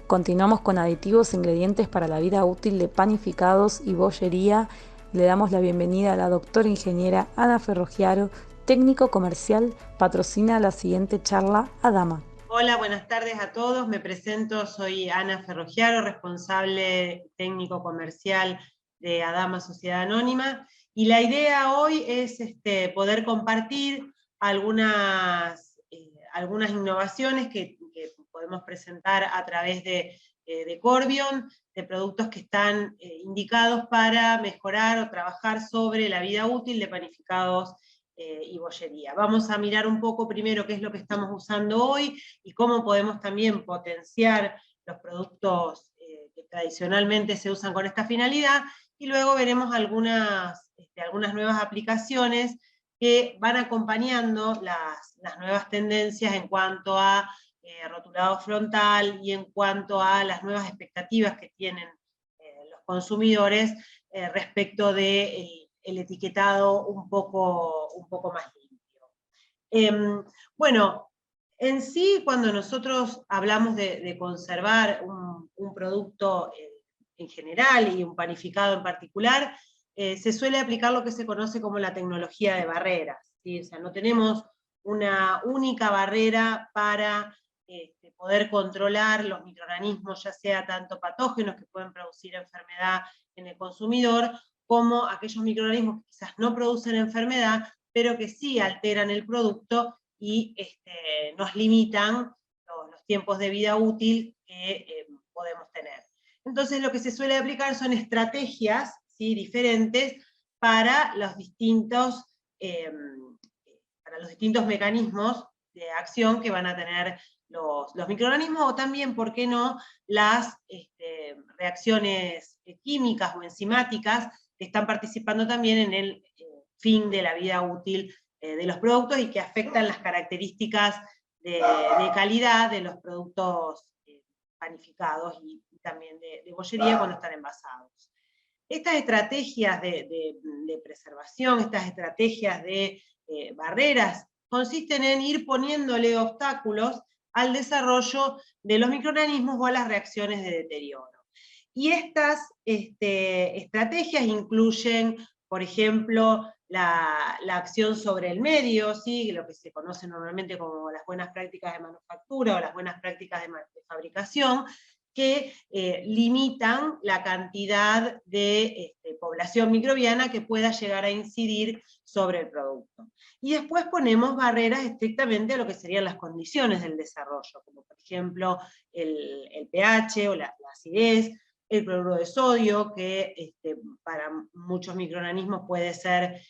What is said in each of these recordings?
Continuamos con aditivos e ingredientes para la vida útil de panificados y bollería. Le damos la bienvenida a la doctora ingeniera Ana Ferrogiaro, técnico comercial, patrocina la siguiente charla ADAMA. Hola, buenas tardes a todos. Me presento, soy Ana Ferrogiaro, responsable técnico comercial de ADAMA Sociedad Anónima. Y la idea hoy es poder compartir algunas innovaciones que podemos presentar a través de Corbion, de productos que están indicados para mejorar o trabajar sobre la vida útil de panificados y bollería. Vamos a mirar un poco primero qué es lo que estamos usando hoy y cómo podemos también potenciar los productos que tradicionalmente se usan con esta finalidad, y luego veremos algunas nuevas aplicaciones que van acompañando las nuevas tendencias en cuanto a rotulado frontal y en cuanto a las nuevas expectativas que tienen los consumidores respecto de el etiquetado un poco más limpio. Bueno, en sí, cuando nosotros hablamos de conservar un producto en general y un panificado en particular, se suele aplicar lo que se conoce como la tecnología de barreras, ¿sí? O sea, no tenemos una única barrera para poder controlar los microorganismos, ya sea tanto patógenos que pueden producir enfermedad en el consumidor, como aquellos microorganismos que quizás no producen enfermedad, pero que sí alteran el producto y nos limitan los tiempos de vida útil que podemos tener. Entonces lo que se suele aplicar son estrategias, ¿sí?, diferentes para los distintos mecanismos de acción que van a tener los microorganismos, o también, ¿por qué no?, las reacciones químicas o enzimáticas que están participando también en el fin de la vida útil de los productos y que afectan las características de calidad de los productos panificados y también de bollería cuando están envasados. Estas estrategias de preservación, estas estrategias de barreras, consisten en ir poniéndole obstáculos al desarrollo de los microorganismos o a las reacciones de deterioro. Y estas estrategias incluyen, por ejemplo, la acción sobre el medio, ¿sí?, lo que se conoce normalmente como las buenas prácticas de manufactura o las buenas prácticas de fabricación, que limitan la cantidad de población microbiana que pueda llegar a incidir sobre el producto. Y después ponemos barreras estrictamente a lo que serían las condiciones del desarrollo, como por ejemplo el pH o la acidez, el cloruro de sodio, que para muchos microorganismos puede ser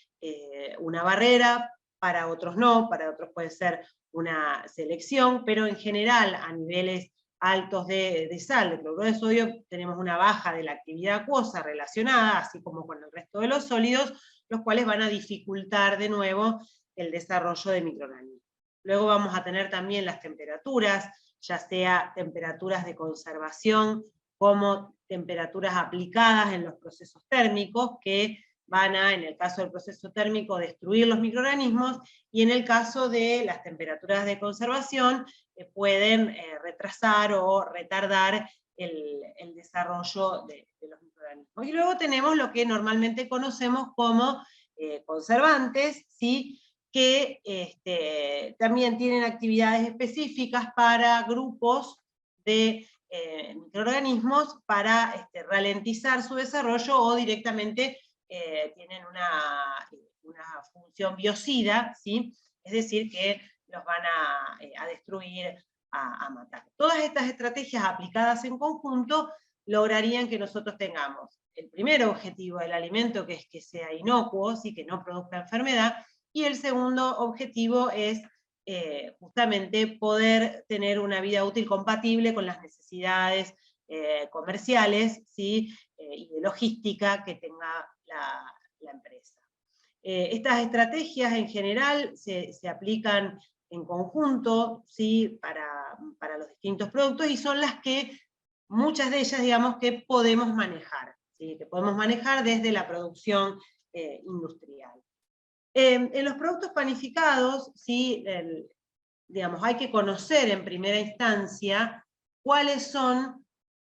una barrera, para otros no, para otros puede ser una selección, pero en general a niveles altos de sal, de cloruro de sodio, tenemos una baja de la actividad acuosa relacionada, así como con el resto de los sólidos, los cuales van a dificultar de nuevo el desarrollo de microorganismos. Luego vamos a tener también las temperaturas, ya sea temperaturas de conservación, como temperaturas aplicadas en los procesos térmicos, que van a, en el caso del proceso térmico, destruir los microorganismos, y en el caso de las temperaturas de conservación, pueden retrasar o retardar el desarrollo de los microorganismos. Y luego tenemos lo que normalmente conocemos como conservantes, ¿sí?, que también tienen actividades específicas para grupos de microorganismos para ralentizar su desarrollo, o directamente tienen una función biocida, ¿sí?, es decir, que los van a destruir, a matar. Todas estas estrategias aplicadas en conjunto lograrían que nosotros tengamos el primer objetivo del alimento, que es que sea inocuo, ¿sí?, que no produzca enfermedad, y el segundo objetivo es justamente poder tener una vida útil compatible con las necesidades comerciales, ¿sí?, y de logística que tenga la empresa. Estas estrategias en general se aplican en conjunto, ¿sí? para los distintos productos, y son las que, muchas de ellas, digamos, que podemos manejar, ¿sí? Que podemos manejar desde la producción industrial. En los productos panificados, ¿sí? Digamos, hay que conocer en primera instancia cuáles son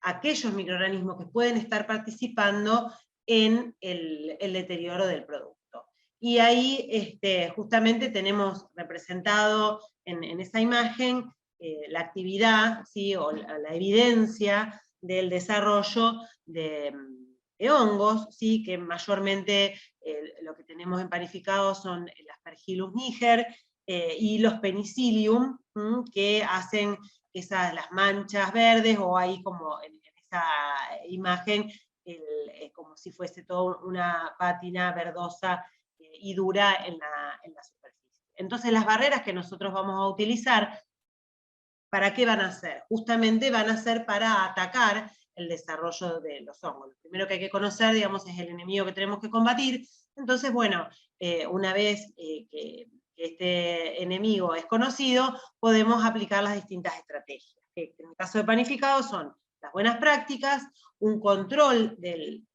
aquellos microorganismos que pueden estar participando en el deterioro del producto. Y ahí justamente tenemos representado en esa imagen la actividad, ¿sí? O la evidencia del desarrollo de hongos, ¿sí? Que mayormente lo que tenemos en panificado son el Aspergillus niger y los Penicillium, que hacen las manchas verdes, o ahí como en esa imagen, como si fuese toda una pátina verdosa y dura en la superficie. Entonces las barreras que nosotros vamos a utilizar, ¿para qué van a ser? Justamente van a ser para atacar el desarrollo de los hongos. Lo primero que hay que conocer, digamos, es el enemigo que tenemos que combatir. Entonces, bueno, una vez que este enemigo es conocido, podemos aplicar las distintas estrategias, que en el caso de panificado son las buenas prácticas, un control del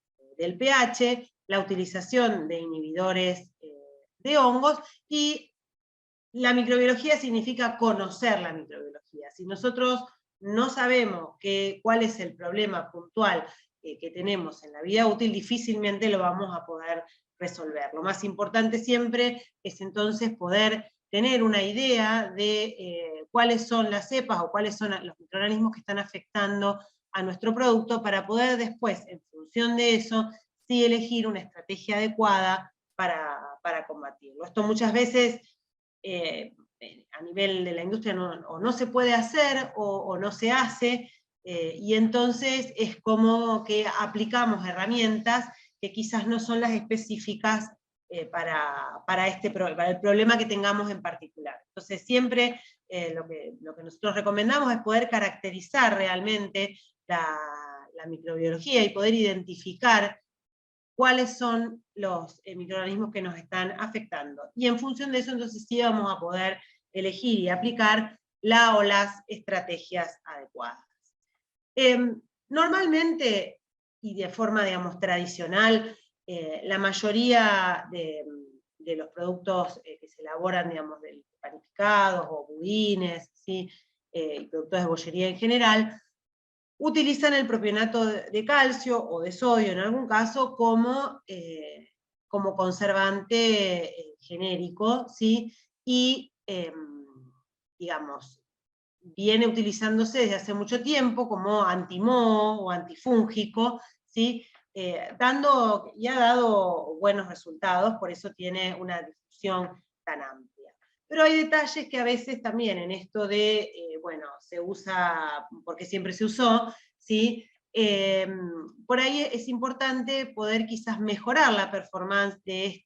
pH, la utilización de inhibidores de hongos, y la microbiología significa conocer la microbiología. Si nosotros no sabemos cuál es el problema puntual que tenemos en la vida útil, difícilmente lo vamos a poder resolver. Lo más importante siempre es entonces poder tener una idea de cuáles son las cepas o cuáles son los microorganismos que están afectando a nuestro producto, para poder después, en función de eso, sí elegir una estrategia adecuada para combatirlo. Esto muchas veces a nivel de la industria o no se puede hacer o no se hace, y entonces es como que aplicamos herramientas que quizás no son las específicas para el problema que tengamos en particular. Entonces siempre lo que nosotros recomendamos es poder caracterizar realmente la microbiología y poder identificar cuáles son los microorganismos que nos están afectando. Y en función de eso, entonces sí vamos a poder elegir y aplicar la o las estrategias adecuadas. Normalmente, y de forma, digamos, tradicional, la mayoría de los productos que se elaboran, digamos, de panificados o budines, ¿sí? Y productos de bollería en general, utilizan el propionato de calcio o de sodio en algún caso como conservante genérico, ¿sí? Y, digamos, viene utilizándose desde hace mucho tiempo como antimoho o antifúngico, ¿sí? Y ha dado buenos resultados, por eso tiene una difusión tan amplia. Pero hay detalles que a veces también en esto de, bueno, se usa porque siempre se usó, ¿sí? Por ahí es importante poder quizás mejorar la performance de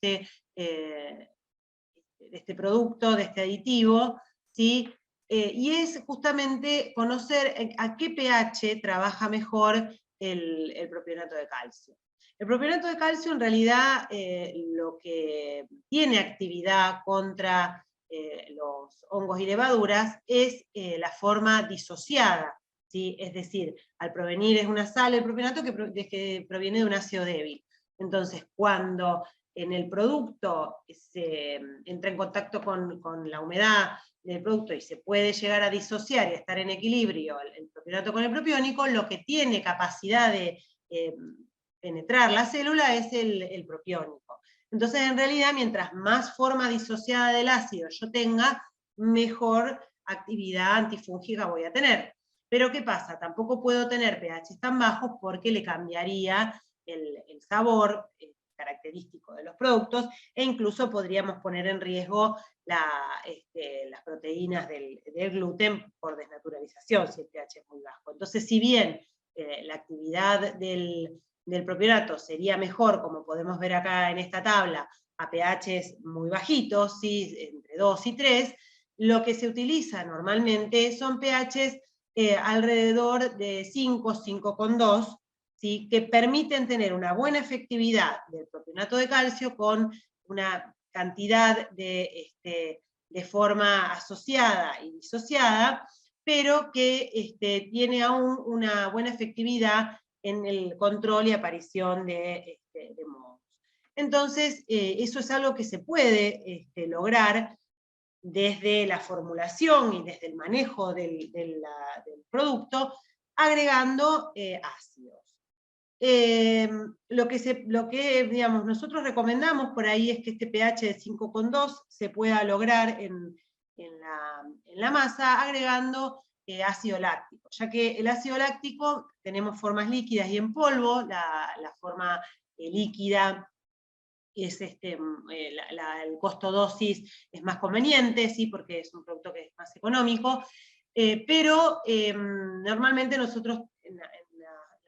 este producto, de este aditivo, ¿sí? Y es justamente conocer a qué pH trabaja mejor el propionato de calcio. El propionato de calcio en realidad lo que tiene actividad contra los hongos y levaduras es la forma disociada, ¿sí? Es decir, al provenir es una sal el propionato que proviene de un ácido débil. Entonces, cuando en el producto se entra en contacto con la humedad del producto y se puede llegar a disociar y a estar en equilibrio el propionato con el propiónico, lo que tiene capacidad de penetrar la célula es el propiónico. Entonces, en realidad, mientras más forma disociada del ácido yo tenga, mejor actividad antifúngica voy a tener. Pero ¿qué pasa? Tampoco puedo tener pH tan bajos porque le cambiaría el sabor característico de los productos, e incluso podríamos poner en riesgo las proteínas del gluten por desnaturalización, si el pH es muy bajo. Entonces, si bien la actividad del propionato sería mejor, como podemos ver acá en esta tabla, a pHs muy bajitos, ¿sí? Entre 2 y 3, lo que se utiliza normalmente son pHs alrededor de 5, 5,2, ¿sí? Que permiten tener una buena efectividad del propionato de calcio con una cantidad de forma asociada y disociada, pero que tiene aún una buena efectividad en el control y aparición de mohos. Entonces, eso es algo que se puede lograr desde la formulación y desde el manejo del producto, agregando ácidos. Lo que digamos, nosotros recomendamos por ahí es que este pH de 5,2 se pueda lograr en la masa agregando ácido láctico, ya que el ácido láctico tenemos formas líquidas y en polvo, la forma líquida es el costo-dosis es más conveniente, ¿sí? Porque es un producto que es más económico, pero normalmente nosotros en la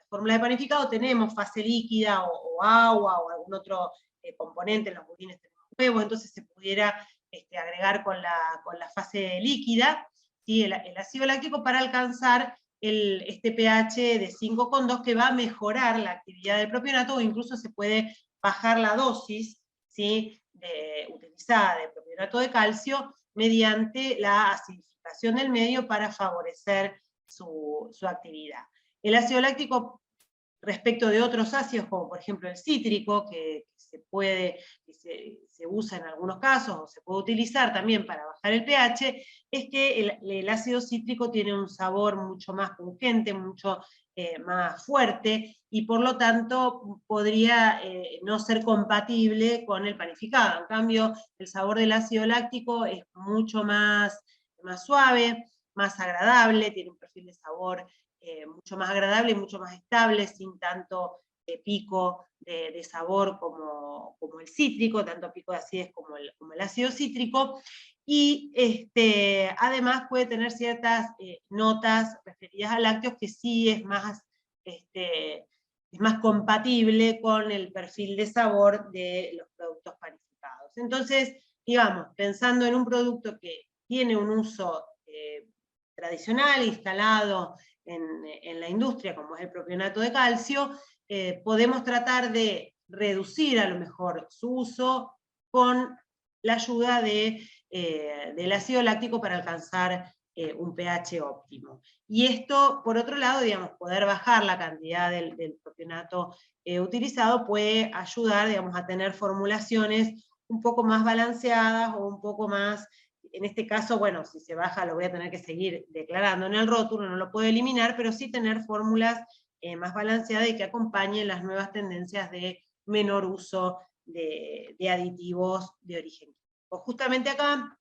fórmula de panificado tenemos fase líquida o agua o algún otro componente, en los budines tenemos huevos, entonces se pudiera agregar con la fase líquida, ¿sí? el ácido láctico para alcanzar este pH de 5,2 que va a mejorar la actividad del propionato, o incluso se puede bajar la dosis, ¿sí? Utilizada de propionato de calcio mediante la acidificación del medio para favorecer su actividad. El ácido láctico, respecto de otros ácidos, como por ejemplo el cítrico, que se usa en algunos casos, o se puede utilizar también para bajar el pH, es que el ácido cítrico tiene un sabor mucho más pungente, mucho más fuerte, y por lo tanto podría no ser compatible con el panificado. En cambio, el sabor del ácido láctico es mucho más suave, más agradable, tiene un perfil de sabor mucho más agradable y mucho más estable, sin tanto pico de sabor como el cítrico, tanto pico de acidez como el ácido cítrico, y además puede tener ciertas notas referidas a lácteos que sí es más compatible con el perfil de sabor de los productos panificados. Entonces, digamos, pensando en un producto que tiene un uso tradicional, instalado en la industria, como es el propionato de calcio, podemos tratar de reducir a lo mejor su uso con la ayuda del ácido láctico para alcanzar un pH óptimo. Y esto, por otro lado, digamos, poder bajar la cantidad del propionato utilizado puede ayudar, digamos, a tener formulaciones un poco más balanceadas o un poco más. En este caso, bueno, si se baja lo voy a tener que seguir declarando en el rótulo, no lo puedo eliminar, pero sí tener fórmulas más balanceadas y que acompañen las nuevas tendencias de menor uso de aditivos de origen químico. Justamente acá,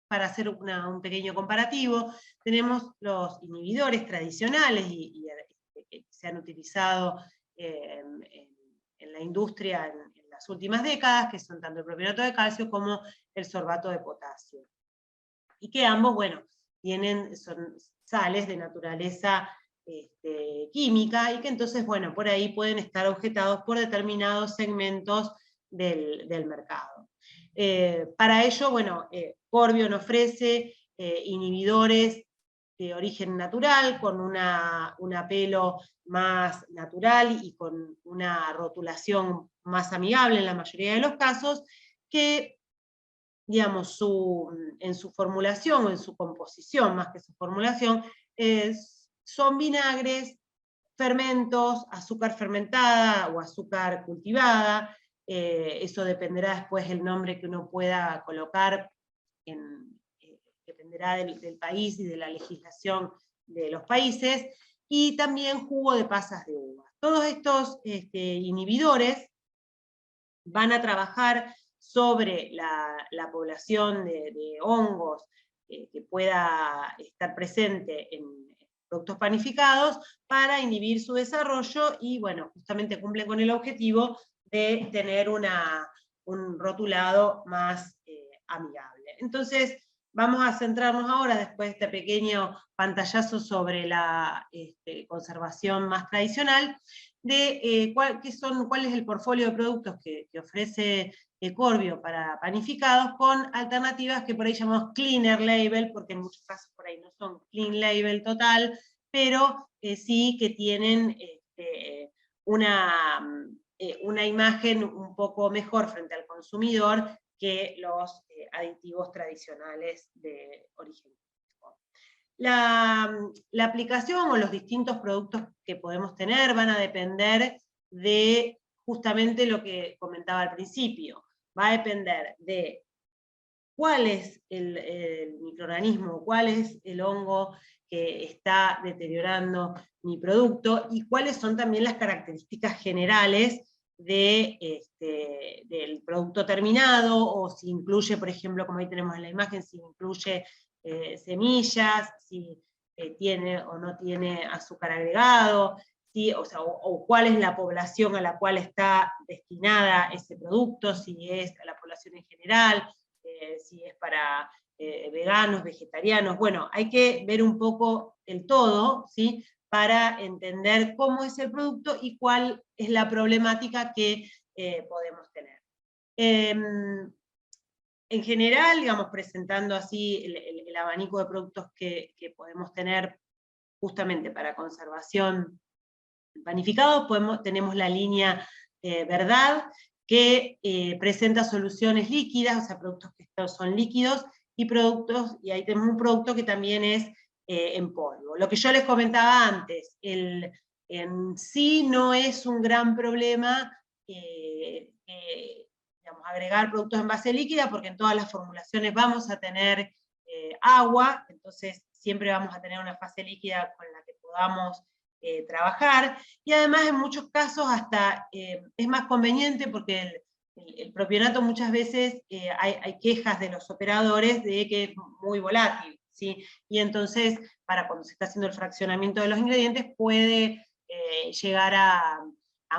para hacer un pequeño comparativo, tenemos los inhibidores tradicionales que se han utilizado en la industria en las últimas décadas, que son tanto el propionato de calcio como el sorbato de potasio. Y que ambos, bueno, son sales de naturaleza química, y que entonces, bueno, por ahí pueden estar objetados por determinados segmentos del mercado. Para ello, bueno, Corbion ofrece inhibidores de origen natural, con un apelo más natural y con una rotulación más amigable en la mayoría de los casos, que digamos, en su formulación o en su composición, más que su formulación, son vinagres, fermentos, azúcar fermentada o azúcar cultivada, eso dependerá después el nombre que uno pueda colocar, dependerá del país y de la legislación de los países, y también jugo de pasas de uva. Todos estos inhibidores van a trabajar sobre la población de hongos que pueda estar presente en productos panificados para inhibir su desarrollo y, bueno, justamente cumplen con el objetivo de tener un rotulado más amigable. Entonces, vamos a centrarnos ahora, después de este pequeño pantallazo sobre la conservación más tradicional, de cuál es el portfolio de productos que ofrece Corbio para panificados, con alternativas que por ahí llamamos cleaner label, porque en muchos casos por ahí no son clean label total, pero sí que tienen una imagen un poco mejor frente al consumidor que los aditivos tradicionales de origen químico. La aplicación o los distintos productos que podemos tener van a depender de justamente lo que comentaba al principio. Va a depender de cuál es el microorganismo, cuál es el hongo que está deteriorando mi producto y cuáles son también las características generales del producto terminado, o si incluye, por ejemplo, como ahí tenemos en la imagen, si incluye semillas, si tiene o no tiene azúcar agregado, ¿sí? O cuál es la población a la cual está destinada ese producto, si es a la población en general, si es para veganos, vegetarianos. Bueno, hay que ver un poco el todo, ¿sí? Para entender cómo es el producto y cuál es la problemática que podemos tener. En general, digamos, presentando así el abanico de productos que podemos tener justamente para conservación panificados, tenemos la línea Verdad, que presenta soluciones líquidas, o sea, productos que son líquidos, y ahí tenemos un producto que también es en polvo. Lo que yo les comentaba antes, en sí no es un gran problema digamos, agregar productos en base líquida, porque en todas las formulaciones vamos a tener agua, entonces siempre vamos a tener una fase líquida con la que podamos trabajar, y además en muchos casos hasta es más conveniente porque el propionato muchas veces hay quejas de los operadores de que es muy volátil, ¿sí? Y entonces para cuando se está haciendo el fraccionamiento de los ingredientes puede llegar a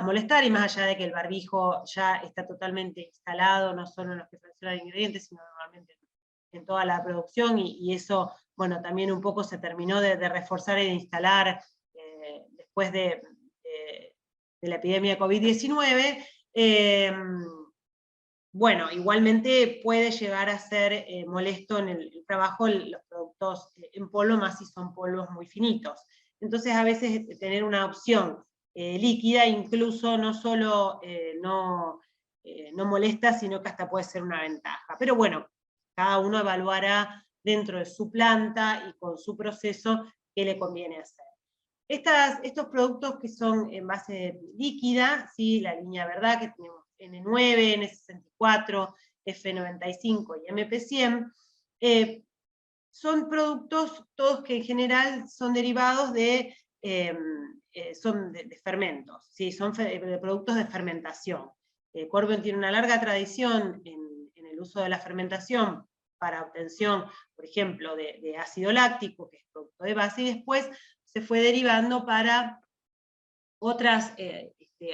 molestar, y más allá de que el barbijo ya está totalmente instalado, no solo en los que fraccionan ingredientes, sino normalmente en toda la producción, y eso, bueno, también un poco se terminó de reforzar e de instalar después de la epidemia de COVID-19, bueno, igualmente puede llegar a ser molesto en el trabajo los productos en polvo, más si son polvos muy finitos. Entonces a veces tener una opción líquida incluso no solo no molesta, sino que hasta puede ser una ventaja. Pero bueno, cada uno evaluará dentro de su planta y con su proceso qué le conviene hacer. Estos productos que son en base líquida, ¿sí? La línea Verdad, que tenemos N9, N64, F95 y MP100, son productos todos que en general son derivados de fermentos, ¿sí? Son productos de fermentación. Corbion tiene una larga tradición en el uso de la fermentación para obtención, por ejemplo, de ácido láctico, que es producto de base, y después se fue derivando para otras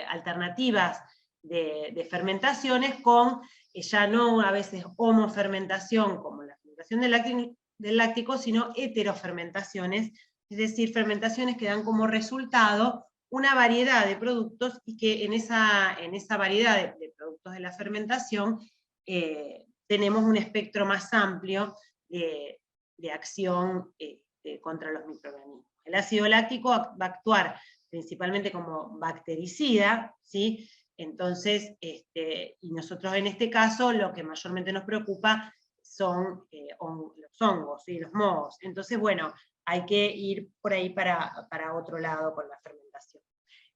alternativas de fermentaciones con ya no a veces homofermentación como la fermentación del láctico, sino heterofermentaciones, es decir, fermentaciones que dan como resultado una variedad de productos, y que en esa variedad de productos de la fermentación tenemos un espectro más amplio de acción contra los microorganismos. El ácido láctico va a actuar principalmente como bactericida, ¿sí? Entonces, y nosotros en este caso lo que mayormente nos preocupa son los hongos, ¿sí? Los mohos. Entonces, bueno, hay que ir por ahí para otro lado con la fermentación.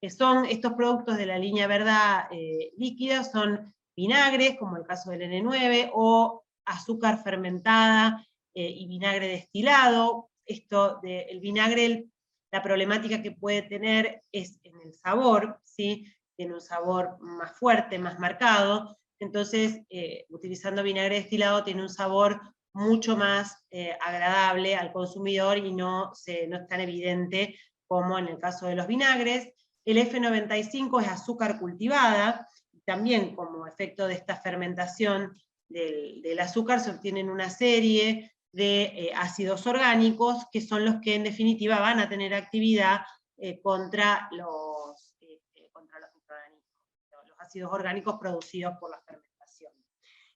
Son estos productos de la línea Verdad líquida, son vinagres, como el caso del N9, o azúcar fermentada y vinagre destilado. El vinagre, la problemática que puede tener es en el sabor, ¿sí? Tiene un sabor más fuerte, más marcado, entonces utilizando vinagre destilado tiene un sabor mucho más agradable al consumidor y no es tan evidente como en el caso de los vinagres. El F95 es azúcar cultivada, también como efecto de esta fermentación del azúcar se obtienen una serie de ácidos orgánicos, que son los que en definitiva van a tener actividad contra los microorganismos, los ácidos orgánicos producidos por la fermentación.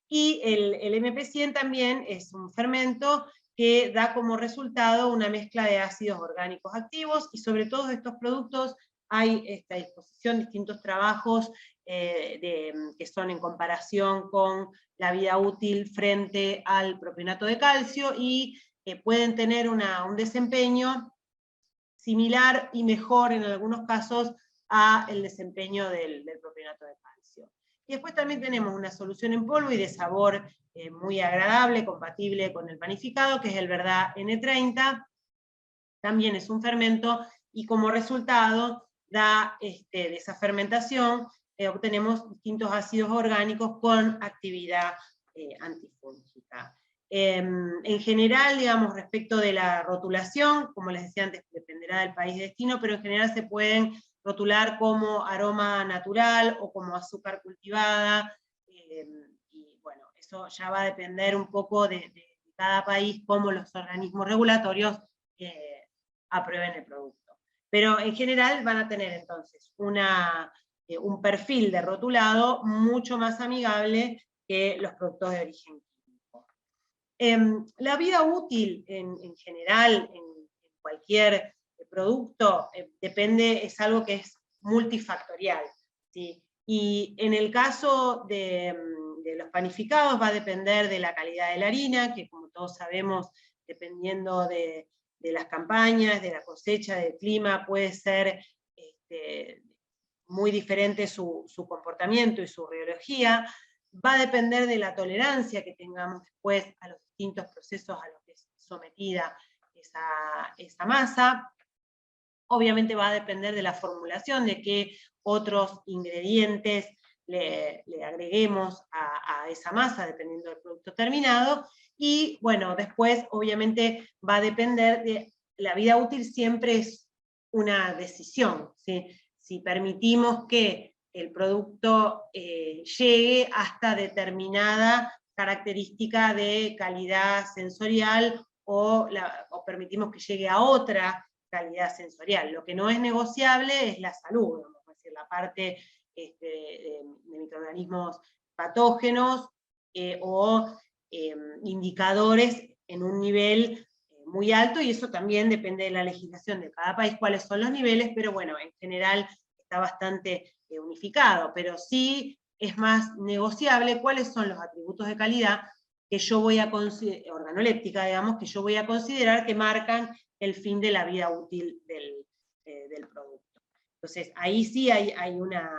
Y el MP100 también es un fermento que da como resultado una mezcla de ácidos orgánicos activos, y sobre todos estos productos hay a disposición distintos trabajos que son en comparación con la vida útil frente al propionato de calcio, y pueden tener un desempeño similar y mejor en algunos casos a el desempeño del propionato de calcio. Y después también tenemos una solución en polvo y de sabor muy agradable, compatible con el panificado, que es el Verdad N30. También es un fermento, y como resultado de esa fermentación obtenemos distintos ácidos orgánicos con actividad antifúngica. En general, digamos, respecto de la rotulación, como les decía antes, dependerá del país de destino, pero en general se pueden rotular como aroma natural o como azúcar cultivada, y bueno, eso ya va a depender un poco de cada país, cómo los organismos regulatorios aprueben el producto. Pero en general van a tener entonces un perfil de rotulado mucho más amigable que los productos de origen químico. La vida útil en general, en cualquier producto, depende, es algo que es multifactorial, ¿sí? Y en el caso de los panificados va a depender de la calidad de la harina, que como todos sabemos, dependiendo de las campañas, de la cosecha, del clima, puede ser muy diferente su comportamiento y su rheología. Va a depender de la tolerancia que tengamos después a los distintos procesos a los que es sometida esa masa. Obviamente va a depender de la formulación, de qué otros ingredientes le agreguemos a esa masa, dependiendo del producto terminado. Y bueno, después obviamente va a depender de la vida útil, siempre es una decisión, ¿sí? Si permitimos que el producto llegue hasta determinada característica de calidad sensorial, o permitimos que llegue a otra calidad sensorial. Lo que no es negociable es la salud, vamos a decir, la parte de microorganismos patógenos o indicadores en un nivel muy alto, y eso también depende de la legislación de cada país, cuáles son los niveles, pero bueno, en general está bastante unificado, pero sí es más negociable cuáles son los atributos de calidad que yo voy a considerar, organoléptica, digamos, que yo voy a considerar que marcan el fin de la vida útil del producto. Entonces, ahí sí hay una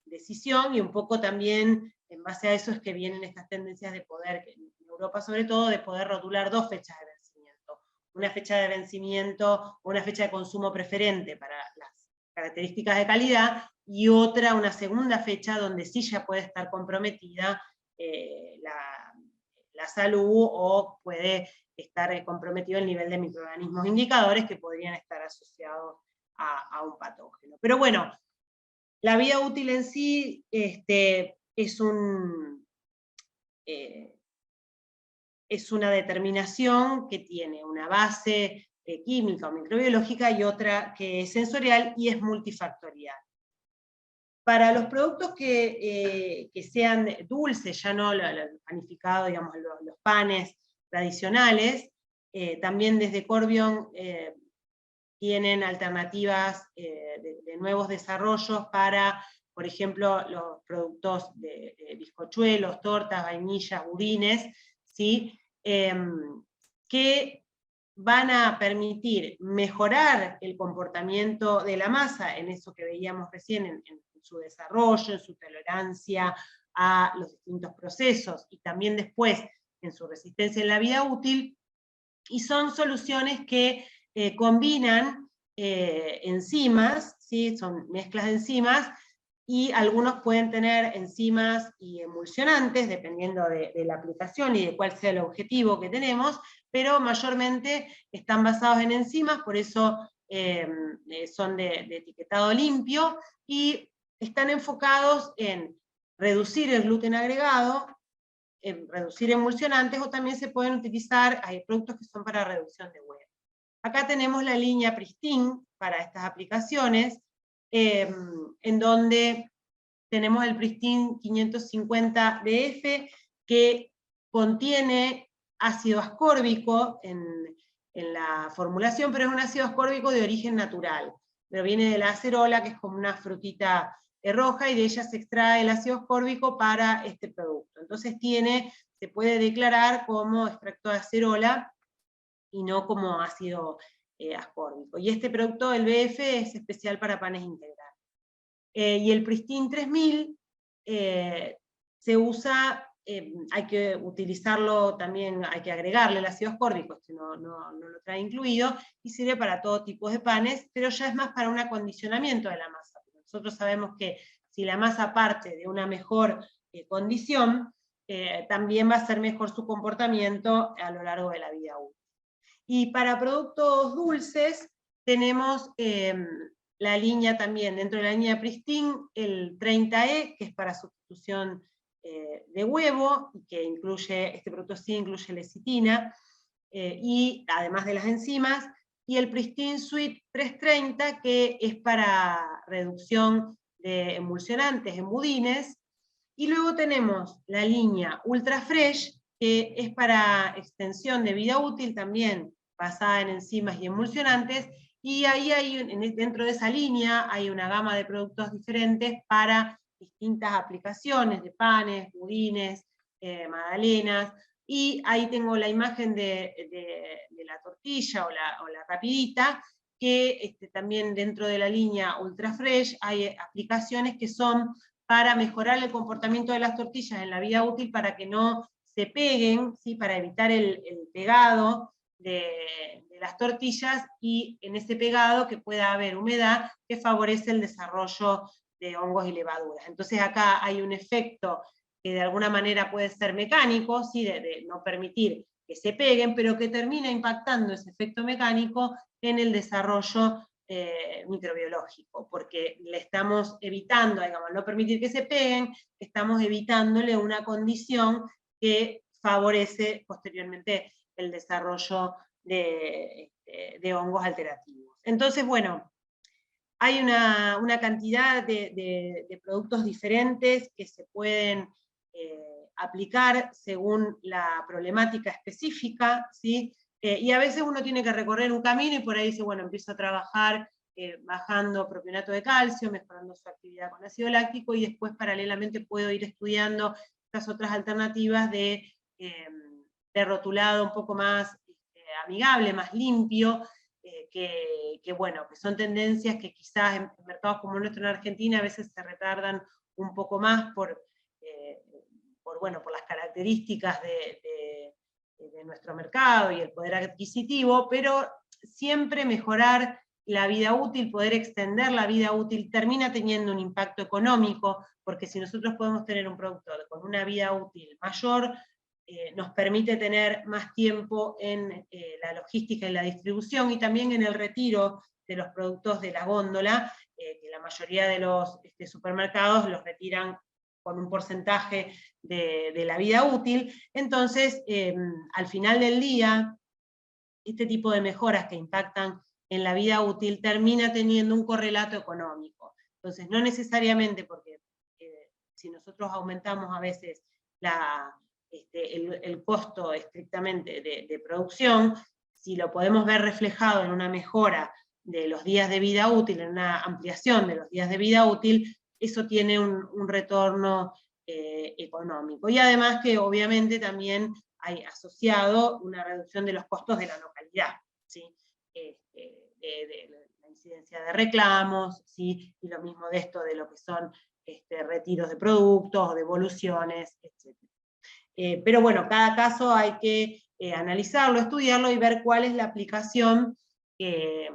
decisión, y un poco también en base a eso es que vienen estas tendencias de poder, en Europa sobre todo, de poder rotular dos fechas de vencimiento. Una fecha de vencimiento o una fecha de consumo preferente para las características de calidad, y otra, una segunda fecha, donde sí ya puede estar comprometida la salud, o puede estar comprometido el nivel de microorganismos indicadores que podrían estar asociados a un patógeno. Pero bueno, la vida útil en sí es una determinación que tiene una base química o microbiológica, y otra que es sensorial y es multifactorial. Para los productos que sean dulces, ya no el panificado, digamos, los panes tradicionales, también desde Corbion tienen alternativas de nuevos desarrollos para, por ejemplo, los productos de bizcochuelos, tortas, vainillas, budines, ¿sí? Que van a permitir mejorar el comportamiento de la masa, en eso que veíamos recién, en su desarrollo, en su tolerancia a los distintos procesos, y también después en su resistencia en la vida útil, y son soluciones que combinan enzimas, ¿sí? Son mezclas de enzimas, y algunos pueden tener enzimas y emulsionantes, dependiendo de la aplicación y de cuál sea el objetivo que tenemos, pero mayormente están basados en enzimas, por eso son de etiquetado limpio, y están enfocados en reducir el gluten agregado, en reducir emulsionantes, o también se pueden utilizar, hay productos que son para reducción de huevo. Acá tenemos la línea Pristine para estas aplicaciones, en donde tenemos el Pristine 550 DF, que contiene ácido ascórbico en la formulación, pero es un ácido ascórbico de origen natural. viene de la acerola, que es como una frutita roja, y de ella se extrae el ácido ascórbico para este producto. Entonces se puede declarar como extracto de acerola y no como ácido ascórbico. Y este producto, el BF, es especial para panes integrales. Y el Pristine 3000 se usa, hay que utilizarlo también, hay que agregarle el ácido ascórbico, este no lo trae incluido, y sirve para todo tipo de panes, pero ya es más para un acondicionamiento de la masa. Nosotros sabemos que si la masa parte de una mejor condición, también va a ser mejor su comportamiento a lo largo de la vida útil. Y para productos dulces tenemos la línea también, dentro de la línea Pristine, el 30E, que es para sustitución de huevo, y que incluye, este producto sí incluye lecitina, y además de las enzimas, y el Pristine Sweet 330, que es para reducción de emulsionantes en budines, y luego tenemos la línea Ultra Fresh, que es para extensión de vida útil, también basada en enzimas y emulsionantes, y ahí dentro de esa línea hay una gama de productos diferentes para distintas aplicaciones de panes, budines, magdalenas, y ahí tengo la imagen de la tortilla o la rapidita, que también dentro de la línea Ultra Fresh hay aplicaciones que son para mejorar el comportamiento de las tortillas en la vida útil, para que no se peguen, ¿sí? Para evitar el pegado de las tortillas, y en ese pegado que pueda haber humedad que favorece el desarrollo de hongos y levaduras. Entonces acá hay un efecto que de alguna manera puede ser mecánico, ¿sí? de no permitir que se peguen, pero que termina impactando ese efecto mecánico en el desarrollo microbiológico, porque le estamos evitando, digamos, no permitir que se peguen, estamos evitándole una condición que favorece posteriormente el desarrollo de hongos alterativos. Entonces, bueno, hay una cantidad de productos diferentes que se pueden aplicar según la problemática específica, ¿sí? Y a veces uno tiene que recorrer un camino y por ahí dice, bueno, empiezo a trabajar bajando propionato de calcio, mejorando su actividad con ácido láctico, y después paralelamente puedo ir estudiando estas otras alternativas de rotulado un poco más amigable, más limpio, que bueno, que son tendencias que quizás en mercados como el nuestro en Argentina a veces se retardan un poco más por las características de nuestro mercado y el poder adquisitivo, pero siempre mejorar la vida útil, poder extender la vida útil, termina teniendo un impacto económico, porque si nosotros podemos tener un producto con una vida útil mayor, nos permite tener más tiempo en la logística y la distribución, y también en el retiro de los productos de la góndola, que la mayoría de los supermercados los retiran con un porcentaje de la vida útil. Entonces, al final del día, este tipo de mejoras que impactan en la vida útil termina teniendo un correlato económico. Entonces, no necesariamente porque si nosotros aumentamos a veces el costo estrictamente de producción, si lo podemos ver reflejado en una mejora de los días de vida útil, en una ampliación de los días de vida útil, eso tiene un retorno económico. Y además que obviamente también hay asociado una reducción de los costos de la localidad, ¿sí? De la incidencia de reclamos, ¿sí? Y lo mismo de esto de lo que son retiros de productos, devoluciones, etc. Pero bueno, cada caso hay que analizarlo, estudiarlo y ver cuál es la aplicación que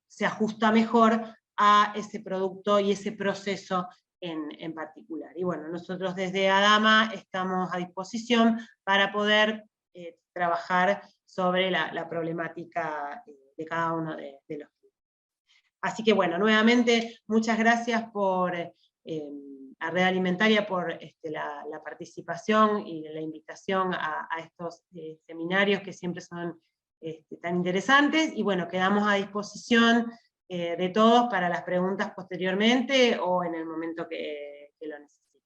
se ajusta mejor a ese producto y ese proceso en particular. Y bueno, nosotros desde ADAMA estamos a disposición para poder trabajar sobre la problemática de cada uno de los clientes. Así que bueno, nuevamente, muchas gracias a Red Alimentaria por la participación y la invitación a estos seminarios que siempre son tan interesantes, y bueno, quedamos a disposición de todos para las preguntas posteriormente o en el momento que lo necesiten.